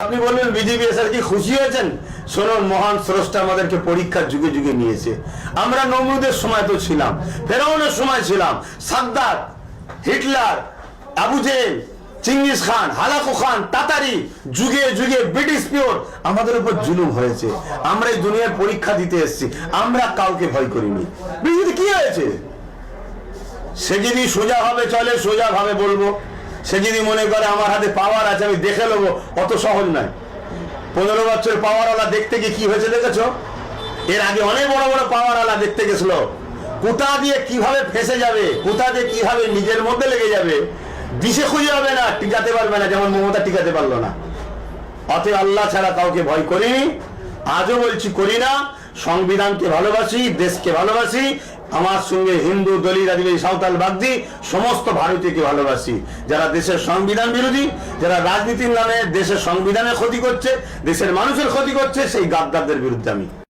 আপনি বলবেন BJP sir কি খুশি হয়েছেন? শুনুন, মহান স্রষ্টা আমাদেরকে পরীক্ষার যুগে যুগে নিয়েছে। আমরা নমরুদের সময় তো ছিলাম, ফেরাউনের সময় ছিলাম, সাদ্দাত, হিটলার, আবু জেহেল, চিঙ্গিস খান, হালাকু খান, তাতারি, যুগে যুগে ব্রিটিশ পিওর আমাদের উপর জুলুম হয়েছে। আমরা এই দুনিয়ার পরীক্ষা দিতে এসেছি, আমরা কাউকে ভয় করিনি। বিজেপি কি হয়েছে? সে যদি সোজা ভাবে চলে, সোজা ভাবে বলবো। সে যদি মনে করে আমার হাতে পাওয়ার আছে, আমি দেখে নেবো, অত সহজ নয়। 15 বছর পাওয়ারওয়ালা দেখতে গিয়ে কি হয়েছে দেখেছো? এর আগে অনেক বড় বড় পাওয়ারওয়ালা দেখতে গেছিল, কোথা দিয়ে কিভাবে ফেসে যাবে, কোথা দিয়ে কিভাবে নিজের মধ্যে লেগে যাবে, দিশে খুঁজে হবে না, টিকাতে পারবে না, যেমন মমতা টিকাতে পারলো না। অতএব আল্লাহ ছাড়া কাউকে ভয় করিনি, আজও বলছি করি না। সংবিধানকে ভালোবাসি, দেশকে ভালোবাসি, আমার সঙ্গে হিন্দু, দলিত, আদিবাসী, সাঁওতাল, বাগদি সমস্ত ভারতীয়কে ভালোবাসি। যারা দেশের সংবিধান বিরোধী, যারা রাজনীতির নামে দেশের সংবিধানের ক্ষতি করছে, দেশের মানুষের ক্ষতি করছে, সেই গাদ্দারদের বিরুদ্ধে আমি